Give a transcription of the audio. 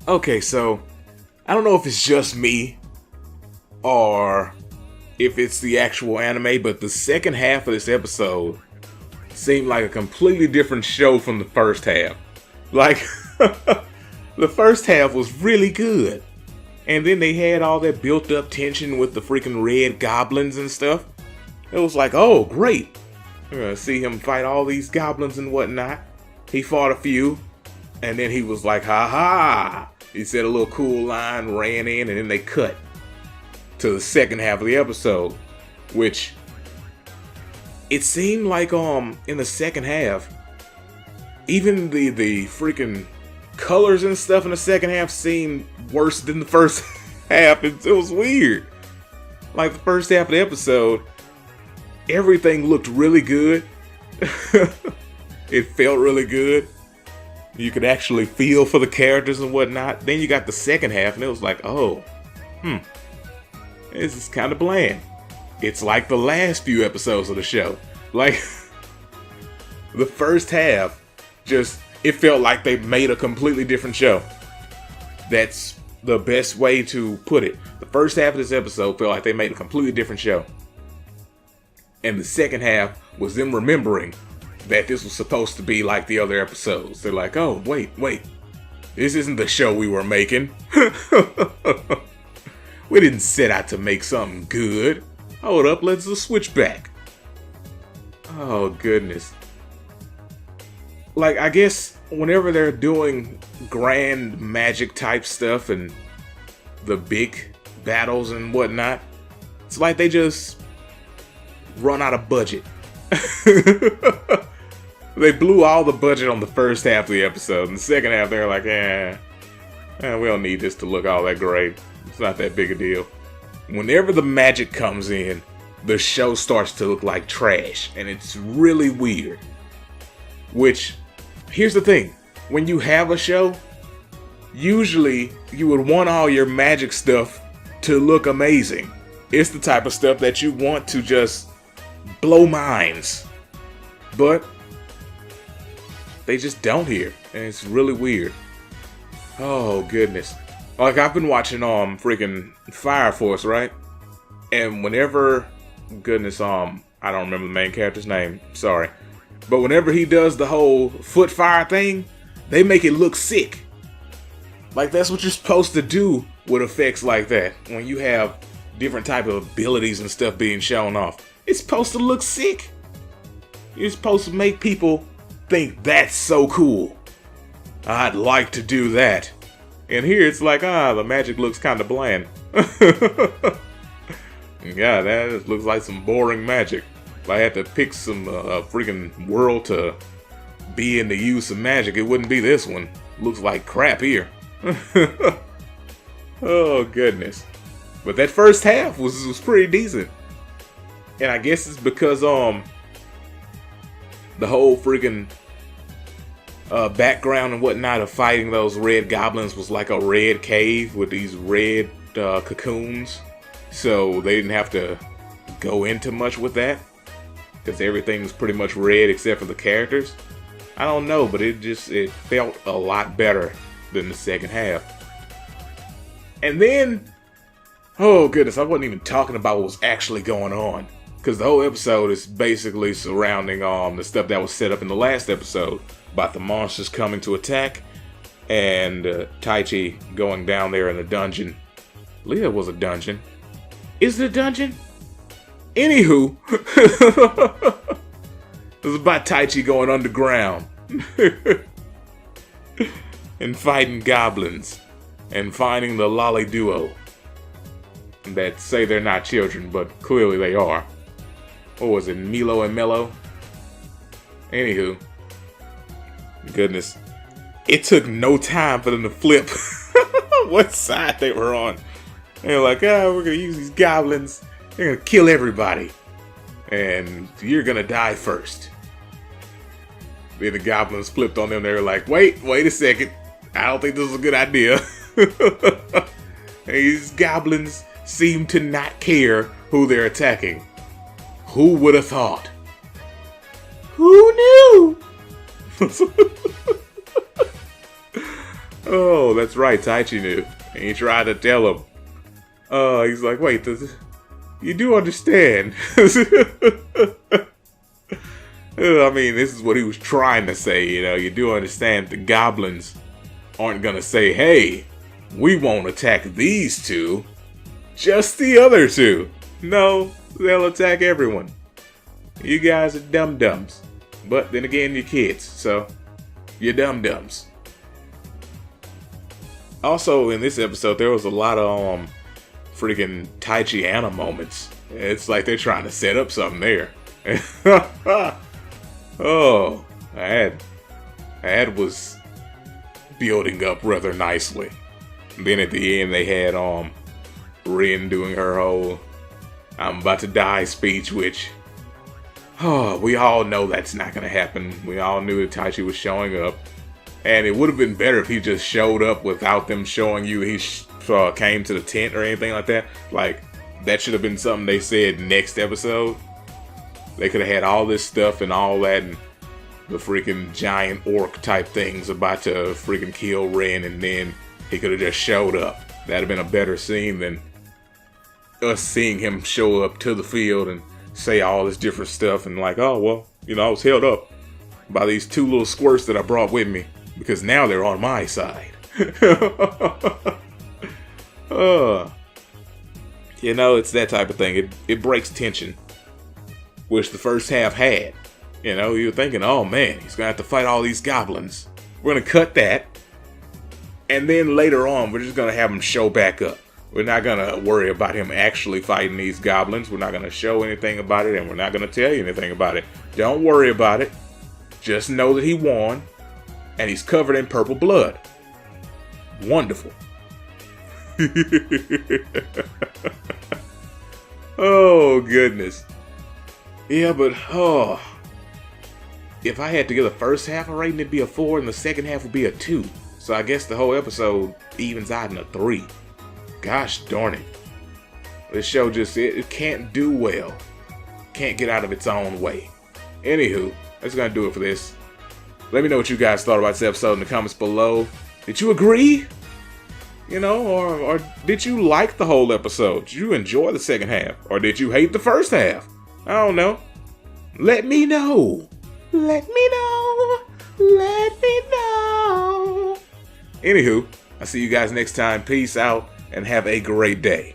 Okay, so I don't know if it's just me or if it's the actual anime, but the second half of this episode seemed like a completely different show from the first half. Like, the first half was really good. And then they had all that built up tension with the freaking red goblins and stuff. It was like, oh, great. We're gonna see him fight all these goblins and whatnot. He fought a few. And then he was like, ha ha. He said a little cool line, ran in, and then they cut to the second half of the episode. Which, it seemed like in the second half, even the freaking colors and stuff in the second half seemed worse than the first half. It was weird. Like the first half of the episode, everything looked really good. It felt really good. You could actually feel for the characters and whatnot. Then you got the second half and it was like, oh, this is kind of bland. It's like the last few episodes of the show. Like, the first half, it felt like they made a completely different show. That's the best way to put it. The first half of this episode felt like they made a completely different show. And the second half was them remembering that this was supposed to be like the other episodes. They're like, oh, wait. This isn't the show we were making. We didn't set out to make something good. Hold up, let's switch back. Oh, goodness. Like, I guess whenever they're doing grand magic type stuff and the big battles and whatnot, it's like they just run out of budget. They blew all the budget on the first half of the episode. And the second half, they're like, we don't need this to look all that great. It's not that big a deal. Whenever the magic comes in, the show starts to look like trash. And it's really weird. Which, here's the thing. When you have a show, usually you would want all your magic stuff to look amazing. It's the type of stuff that you want to just blow minds. But they just don't here. And it's really weird. Oh, goodness. Like, I've been watching freaking Fire Force, right? And whenever, goodness, I don't remember the main character's name. Sorry. But whenever he does the whole foot fire thing, they make it look sick. Like, that's what you're supposed to do with effects like that. When you have different type of abilities and stuff being shown off. It's supposed to look sick. You're supposed to make people think that's so cool. I'd like to do that. And here it's like, the magic looks kind of bland. Yeah, that just looks like some boring magic. If I had to pick some freaking world to be in the use of magic, it wouldn't be this one. Looks like crap here. Oh, goodness. But that first half was pretty decent. And I guess it's because the whole freaking background and whatnot of fighting those red goblins was like a red cave with these red cocoons. So they didn't have to go into much with that. Because everything was pretty much red except for the characters. I don't know, but it felt a lot better than the second half. And then, oh goodness, I wasn't even talking about what was actually going on. Because the whole episode is basically surrounding the stuff that was set up in the last episode. About the monsters coming to attack. And Taichi going down there in the dungeon. I believe it was a dungeon. Is it a dungeon? Anywho. It was about Taichi going underground. And fighting goblins. And finding the lolly duo. That say they're not children, but clearly they are. What was it, Milo and Mello? Anywho. Goodness. It took no time for them to flip what side they were on. They were like, we're going to use these goblins. They're going to kill everybody. And you're going to die first. Then the goblins flipped on them. They were like, wait a second. I don't think this is a good idea. These goblins seem to not care who they're attacking. Who would have thought? Who knew? Oh, that's right, Taichi knew. And he tried to tell him. He's like, wait, you do understand. I mean, this is what he was trying to say, you know. You do understand the goblins aren't gonna say, hey, we won't attack these two, just the other two. No, they'll attack everyone. You guys are dum-dums. But then again, you're kids, so you're dum-dums. Also, in this episode, there was a lot of freaking Taichi Anna moments. It's like they're trying to set up something there. Oh, that was building up rather nicely. And then at the end, they had Rin doing her whole "I'm about to die" speech, which we all know that's not gonna happen. We all knew that Taichi was showing up, and it would have been better if he just showed up without them showing you he came to the tent or anything like that. Like, that should have been something they said next episode. They could have had all this stuff and all that, and the freaking giant orc type things about to freaking kill Ren, and then he could have just showed up. That'd have been a better scene than us seeing him show up to the field and say all this different stuff and like, oh, well, you know, I was held up by these two little squirts that I brought with me because now they're on my side. You know, it's that type of thing. It breaks tension, which the first half had. You know, you're thinking, oh man, he's gonna have to fight all these goblins. We're gonna cut that, and then later on, we're just gonna have him show back up. We're not gonna worry about him actually fighting these goblins. We're not gonna show anything about it, and we're not gonna tell you anything about it. Don't worry about it. Just know that he won, and he's covered in purple blood. Wonderful. Oh, goodness. Yeah, but, if I had to give the first half a rating, it'd be a 4, and the second half would be a 2. So I guess the whole episode evens out in a 3. Gosh darn it. This show just, it can't do well. Can't get out of its own way. Anywho, that's gonna do it for this. Let me know what you guys thought about this episode in the comments below. Did you agree? You know, or did you like the whole episode? Did you enjoy the second half? Or did you hate the first half? I don't know. Let me know. Let me know. Let me know. Anywho, I'll see you guys next time. Peace out and have a great day.